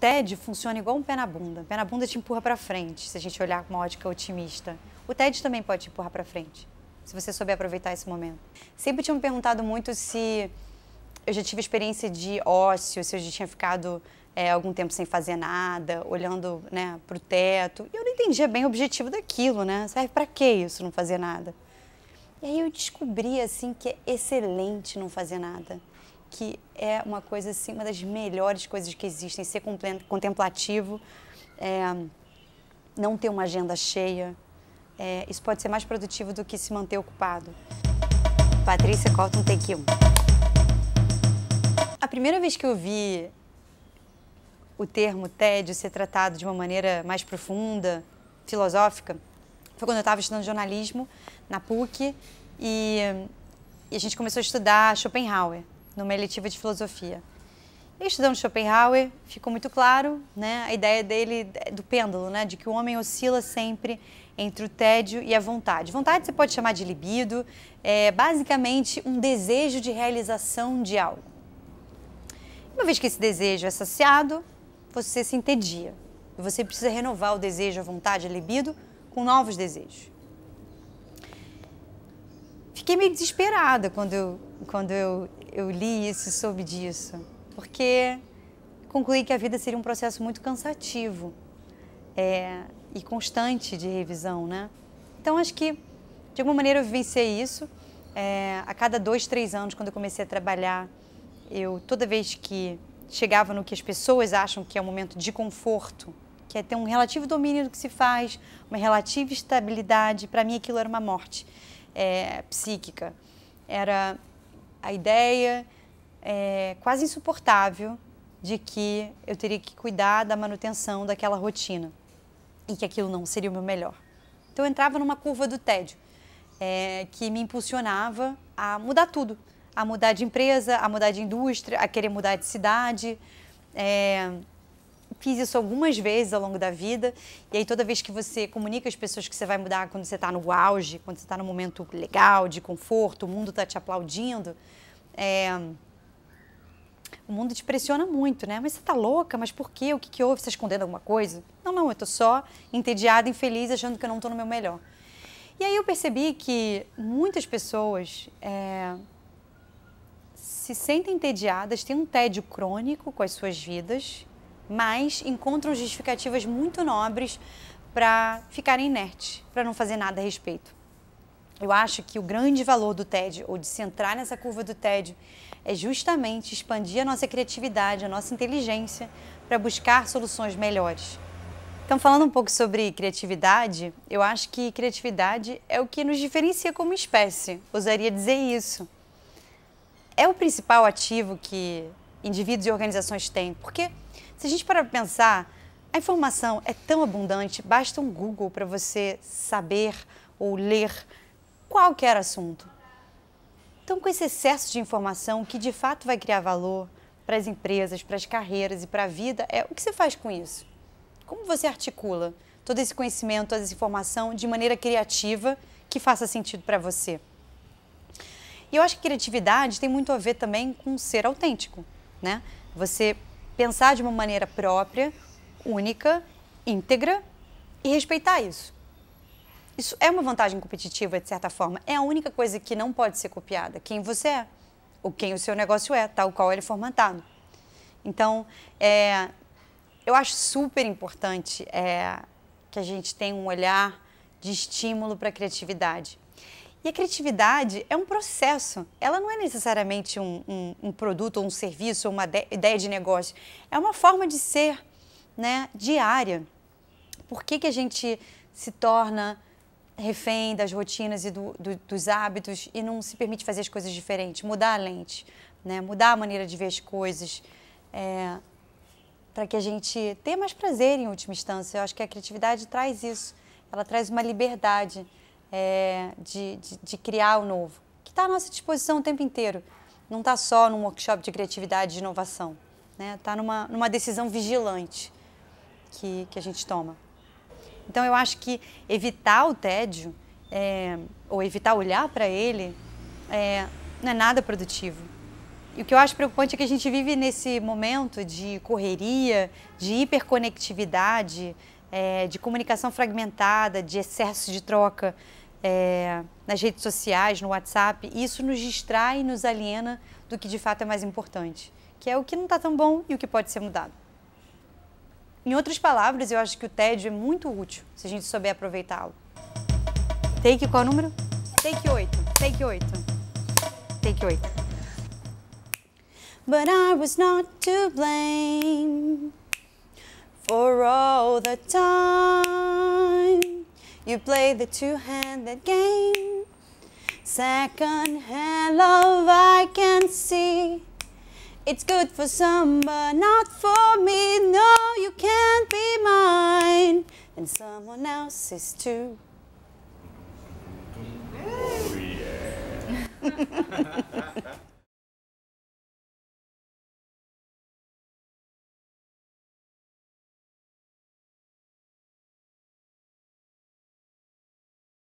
tédio funciona igual um pé na bunda. O pé na bunda te empurra para frente, se a gente olhar com uma ótica otimista. O tédio também pode te empurrar para frente, se você souber aproveitar esse momento. Sempre tinham me perguntado muito se eu já tive experiência de ócio, se eu já tinha ficado algum tempo sem fazer nada, olhando, né, para o teto. E eu não entendia bem o objetivo daquilo, né? Serve para que isso, não fazer nada? E aí eu descobri, assim, que é excelente não fazer nada. Que é uma coisa, assim, uma das melhores coisas que existem. Ser contemplativo, não ter uma agenda cheia. Isso pode ser mais produtivo do que se manter ocupado. Patrícia Cotton, take 1. A primeira vez que eu vi o termo tédio ser tratado de uma maneira mais profunda, filosófica, foi quando eu estava estudando jornalismo na PUC e a gente começou a estudar Schopenhauer, numa eletiva de filosofia. E estudando Schopenhauer, ficou muito claro, né, a ideia dele do pêndulo, né, de que o homem oscila sempre entre o tédio e a vontade. Vontade você pode chamar de libido, é basicamente um desejo de realização de algo. Uma vez que esse desejo é saciado, você se entedia. E você precisa renovar o desejo, a vontade, a libido com novos desejos. Fiquei meio desesperada quando eu li isso e soube disso, porque concluí que a vida seria um processo muito cansativo e constante de revisão, né? Então, acho que, de alguma maneira, eu vivenciei isso. A cada 2, 3 anos, quando eu comecei a trabalhar, toda vez que chegava no que as pessoas acham que é um momento de conforto, que é ter um relativo domínio do que se faz, uma relativa estabilidade, para mim aquilo era uma morte psíquica. Era a ideia quase insuportável de que eu teria que cuidar da manutenção daquela rotina e que aquilo não seria o meu melhor. Então eu entrava numa curva do tédio que me impulsionava a mudar tudo, a mudar de empresa, a mudar de indústria, a querer mudar de cidade. Fiz isso algumas vezes ao longo da vida, e aí toda vez que você comunica às pessoas que você vai mudar quando você está no auge, quando você está num momento legal, de conforto, o mundo está te aplaudindo, o mundo te pressiona muito, né? Mas você está louca? Mas por quê? O que que houve? Você está escondendo alguma coisa? Não, eu estou só entediada, infeliz, achando que eu não estou no meu melhor. E aí eu percebi que muitas pessoas se sentem entediadas, têm um tédio crônico com as suas vidas, mas encontram justificativas muito nobres para ficarem inertes, para não fazer nada a respeito. Eu acho que o grande valor do tédio, ou de se entrar nessa curva do tédio, é justamente expandir a nossa criatividade, a nossa inteligência, para buscar soluções melhores. Então, falando um pouco sobre criatividade, eu acho que criatividade é o que nos diferencia como espécie, ousaria dizer isso. É o principal ativo que indivíduos e organizações têm, porque se a gente parar para pensar, a informação é tão abundante, basta um Google para você saber ou ler qualquer assunto. Então, com esse excesso de informação que de fato vai criar valor para as empresas, para as carreiras e para a vida, o que você faz com isso? Como você articula todo esse conhecimento, toda essa informação de maneira criativa que faça sentido para você? E eu acho que criatividade tem muito a ver também com ser autêntico, né? Você pensar de uma maneira própria, única, íntegra e respeitar isso. Isso é uma vantagem competitiva, de certa forma. É a única coisa que não pode ser copiada, quem você é, ou quem o seu negócio é, tal qual ele é formatado. Então, eu acho super importante que a gente tenha um olhar de estímulo para a criatividade. E a criatividade é um processo, ela não é necessariamente um produto ou um serviço ou uma ideia de negócio, é uma forma de ser, né, diária. Por que a gente se torna refém das rotinas e dos hábitos e não se permite fazer as coisas diferentes, mudar a lente, né, mudar a maneira de ver as coisas, para que a gente tenha mais prazer em última instância. Eu acho que a criatividade traz isso, ela traz uma liberdade de criar o novo, que está à nossa disposição o tempo inteiro. Não está só num workshop de criatividade e de inovação, né? Está numa decisão vigilante que a gente toma. Então, eu acho que evitar o tédio, ou evitar olhar para ele, não é nada produtivo. E o que eu acho preocupante é que a gente vive nesse momento de correria, de hiperconectividade, de comunicação fragmentada, de excesso de troca nas redes sociais, no WhatsApp. E isso nos distrai e nos aliena do que de fato é mais importante, que é o que não está tão bom e o que pode ser mudado. Em outras palavras, eu acho que o tédio é muito útil se a gente souber aproveitá-lo. Take qual número? Take 8. Take 8. Take 8. But I was not to blame for all the time you played the two-handed game. Second-hand love I can see. It's good for some, but not for me. No, you can't be mine, and someone else's too. Oh, yeah.